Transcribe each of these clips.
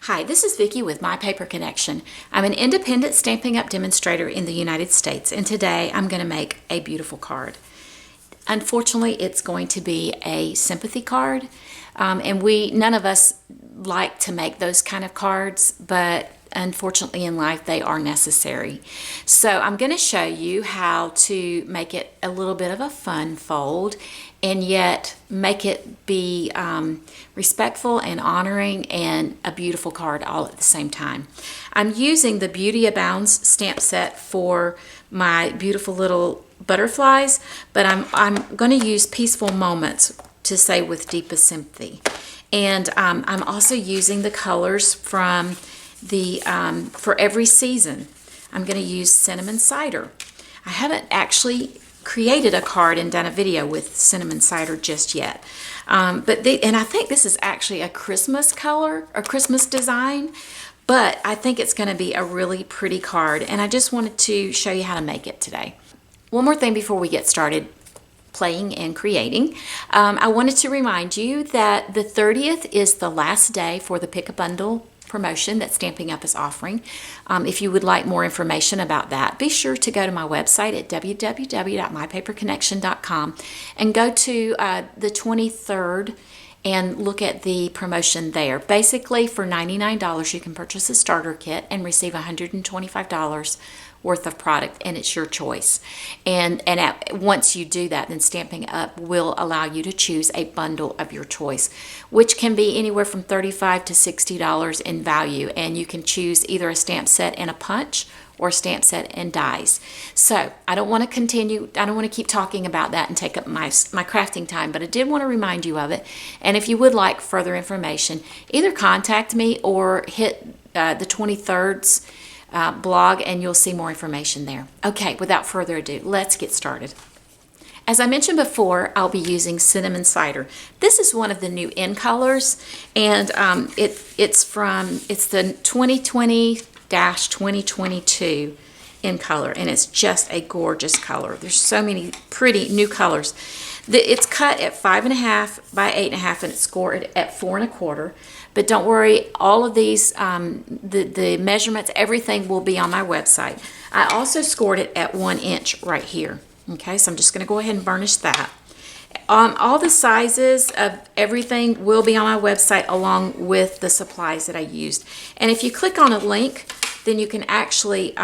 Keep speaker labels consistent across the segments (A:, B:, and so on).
A: Hi, this is Vicki with My Paper Connection. I'm an independent Stampin' Up! Demonstrator in the United States, and today I'm going to make a beautiful card. Unfortunately, it's going to be a sympathy card, and none of us like to make those kind of cards, but unfortunately in life they are necessary. So I'm going to show you how to make it a little bit of a fun fold and yet make it be respectful and honoring and a beautiful card all at the same time. I'm using the Beauty Abounds stamp set for my beautiful little butterflies, but I'm going to use Peaceful Moments to say with deepest sympathy. And I'm also using the colors from the for every season. I'm going to use Cinnamon Cider. I haven't actually created a card and done a video with Cinnamon Cider just yet. And I think this is actually a Christmas color, a Christmas design, but I think it's going to be a really pretty card, and I just wanted to show you how to make it today. One more thing before we get started playing and creating. I wanted to remind you that the 30th is the last day for the Pick a Bundle promotion that Stampin' Up! Is offering. If you would like more information about that, be sure to go to my website at www.mypaperconnection.com and go to the 23rd and look at the promotion there. Basically, for $99 you can purchase a starter kit and receive $125 worth of product, and it's your choice. Once you do that, then Stampin' Up! Will allow you to choose a bundle of your choice, which can be anywhere from $35 to $60 in value, and you can choose either a stamp set and a punch or a stamp set and dies. So I don't want to keep talking about that and take up my crafting time, but I did want to remind you of it. And if you would like further information, either contact me or hit the 23rd's blog and you'll see more information there. Okay, without further ado, let's get started. As I mentioned before, I'll be using Cinnamon Cider. This is one of the new in colors, and it's the 2020-2022 in color, and it's just a gorgeous color. There's so many pretty new colors. It's cut at 5.5 by 8.5, and it's scored at 4 1/4. But don't worry, all of these, the measurements, everything will be on my website. I also scored it at 1 inch right here. Okay, so I'm just going to go ahead and burnish that. All the sizes of everything will be on my website along with the supplies that I used. And if you click on a link, then you can actually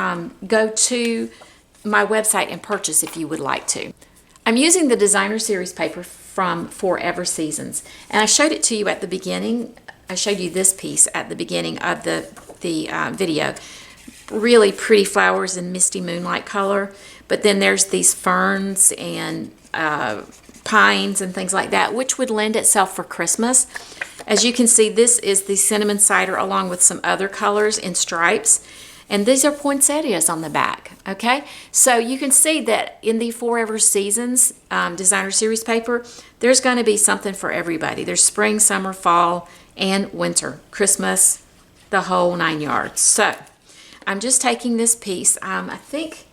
A: go to my website and purchase if you would like to. I'm using the Designer Series paper from Forever Seasons, and I showed it to you at the beginning. I showed you this piece at the beginning of the video. Really pretty flowers in misty moonlight color, but then there's these ferns and pines and things like that, which would lend itself for Christmas. As you can see, this is the Cinnamon Cider along with some other colors in stripes, and these are poinsettias on the back. Okay, so you can see that in the Forever Seasons Designer Series paper, there's going to be something for everybody. There's spring, summer, fall, and winter, Christmas, the whole 9 yards. So I'm just taking this piece. I think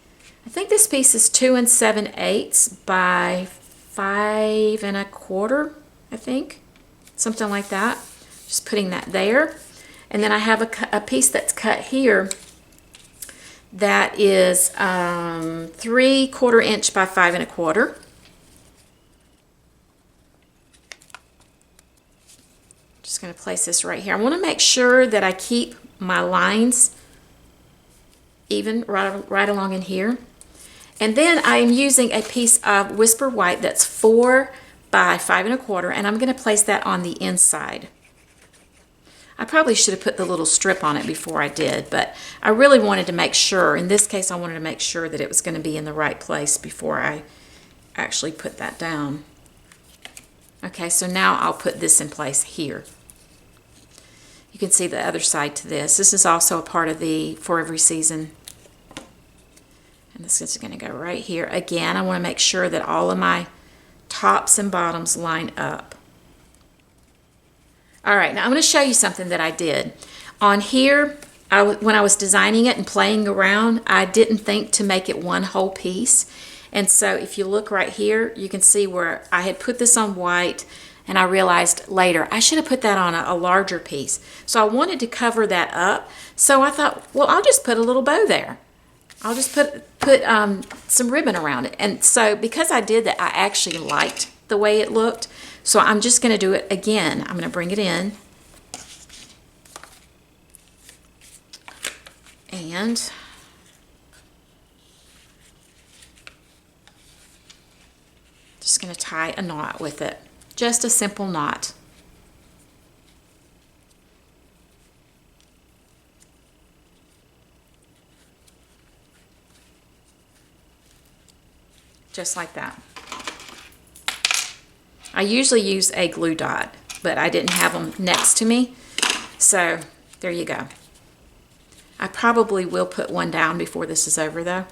A: this piece is 2 7/8 by 5 1/4. I think something like that. Just putting that there, and then I have a piece that's cut here that is 3/4 inch by 5 1/4. Just going to place this right here. I want to make sure that I keep my lines even right along in here. And then I am using a piece of Whisper White that's 4 by 5 1/4, and I'm going to place that on the inside. I probably should have put the little strip on it before I did, but I really wanted to make sure. In this case, I wanted to make sure that it was going to be in the right place before I actually put that down. Okay, so now I'll put this in place here. You can see the other side to this. This is also a part of the For Every Season. And this is going to go right here. Again, I want to make sure that all of my tops and bottoms line up. All right, now I'm going to show you something that I did. On here, when I was designing it and playing around, I didn't think to make it one whole piece. And so if you look right here, you can see where I had put this on white and I realized later I should have put that on a larger piece. So I wanted to cover that up. So I thought, well, I'll just put a little bow there. I'll just put some ribbon around it. And so because I did that, I actually liked the way it looked. So I'm just going to do it again. I'm going to bring it in. And just going to tie a knot with it. Just a simple knot. Just like that. I usually use a glue dot, but I didn't have them next to me. So there you go. I probably will put one down before this is over though,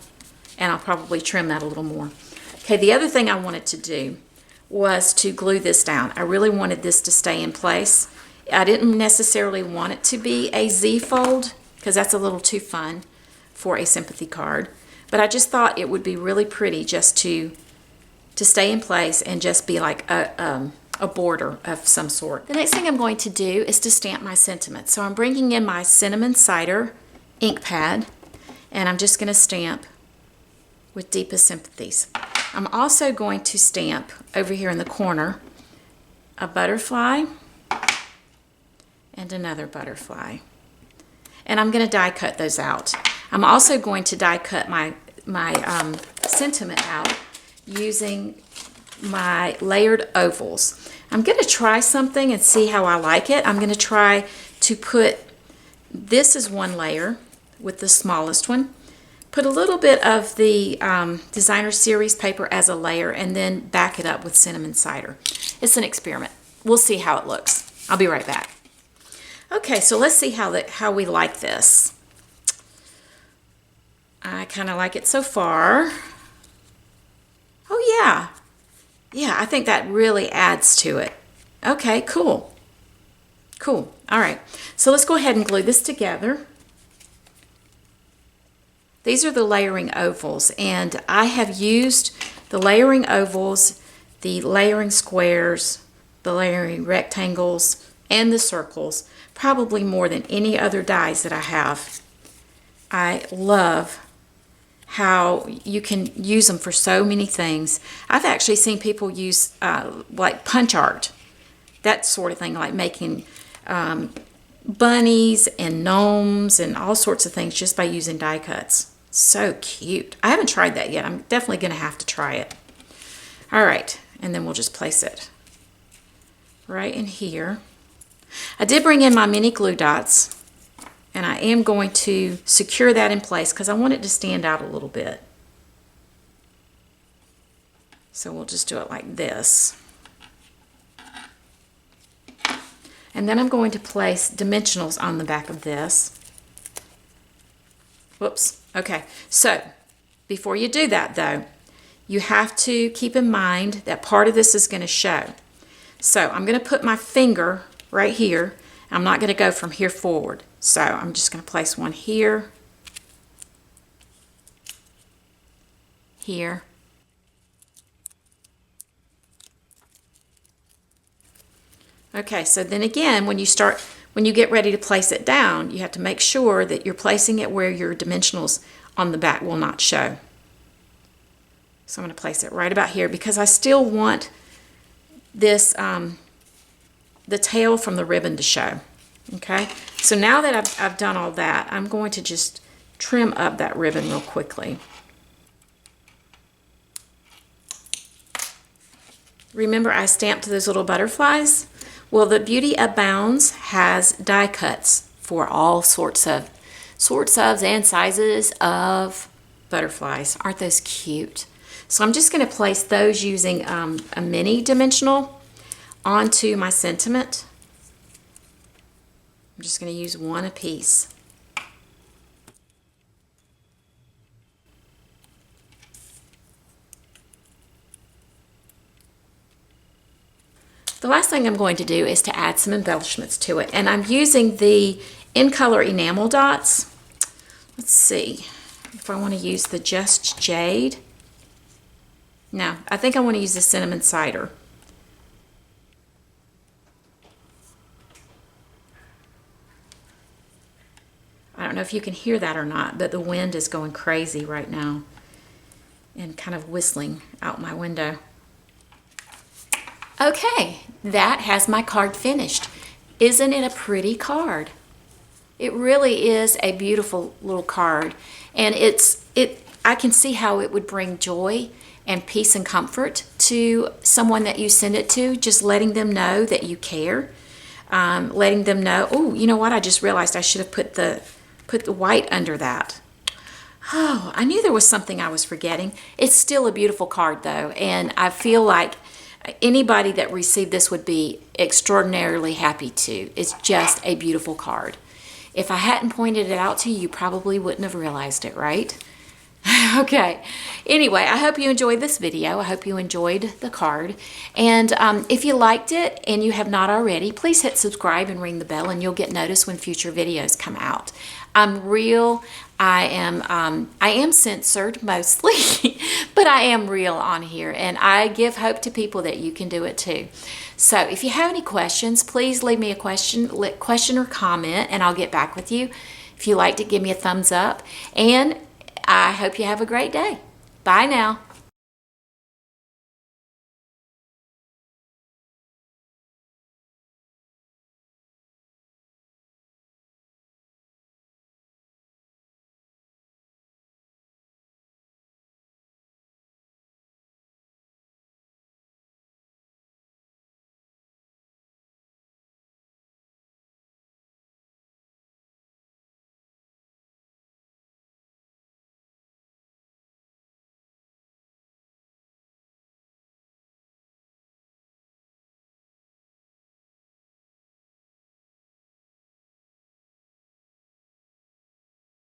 A: and I'll probably trim that a little more. Okay, the other thing I wanted to do was to glue this down. I really wanted this to stay in place. I didn't necessarily want it to be a Z fold because that's a little too fun for a sympathy card. But I just thought it would be really pretty just to stay in place and just be like a border of some sort. The next thing I'm going to do is to stamp my sentiments. So I'm bringing in my cinnamon cider ink pad, and I'm just going to stamp with Deepest Sympathies. I'm also going to stamp over here in the corner a butterfly and another butterfly. And I'm going to die cut those out. I'm also going to die cut my sentiment out using my layered ovals. I'm going to try something and see how I like it. I'm going to try to put, this is one layer with the smallest one. Put a little bit of the designer series paper as a layer and then back it up with cinnamon cider. It's an experiment. We'll see how it looks. I'll be right back. Okay, so let's see how we like this. I kind of like it so far. Oh yeah. Yeah, I think that really adds to it. Okay, cool. Cool. All right. So let's go ahead and glue this together. These are the layering ovals, and I have used the layering ovals, the layering squares, the layering rectangles, and the circles, probably more than any other dies that I have. I love how you can use them for so many things. I've actually seen people use like punch art, that sort of thing, like making bunnies and gnomes and all sorts of things just by using die cuts. So cute. I haven't tried that yet. I'm definitely going to have to try it. All right, and then we'll just place it right in here. I did bring in my mini glue dots, and I am going to secure that in place because I want it to stand out a little bit. So we'll just do it like this. And then I'm going to place dimensionals on the back of this. Whoops. Okay, so before you do that though, you have to keep in mind that part of this is going to show. So I'm going to put my finger right here. I'm not going to go from here forward. So I'm just going to place one here, here, okay, so then again, when you get ready to place it down, you have to make sure that you're placing it where your dimensionals on the back will not show. So I'm going to place it right about here because I still want this, the tail from the ribbon to show. Okay, so now that I've done all that, I'm going to just trim up that ribbon real quickly. Remember I stamped those little butterflies? Well, the Beauty Abounds has die cuts for all sorts of and sizes of butterflies. Aren't those cute? So I'm just going to place those using a mini dimensional onto my sentiment. I'm just going to use one a piece. The last thing I'm going to do is to add some embellishments to it, and I'm using the In Color enamel dots. Let's see if I want to use the Just Jade. No, I think I want to use the cinnamon cider. know if you can hear that or not, but the wind is going crazy right now and kind of whistling out my window. Okay, that has my card finished. Isn't it a pretty card? It really is a beautiful little card, and I can see how it would bring joy and peace and comfort to someone that you send it to, just letting them know that you care, letting them know, oh, you know what, I just realized I should have put the white under that. Oh, I knew there was something I was forgetting. It's still a beautiful card though, and I feel like anybody that received this would be extraordinarily happy too. It's just a beautiful card. If I hadn't pointed it out to you, you probably wouldn't have realized it, right? Okay. Anyway, I hope you enjoyed this video. I hope you enjoyed the card. And if you liked it and you have not already, please hit subscribe and ring the bell, and you'll get notice when future videos come out. I am censored mostly, but I am real on here, and I give hope to people that you can do it too. So if you have any questions, please leave me a question or comment, and I'll get back with you. If you liked it, give me a thumbs up, and I hope you have a great day. Bye now.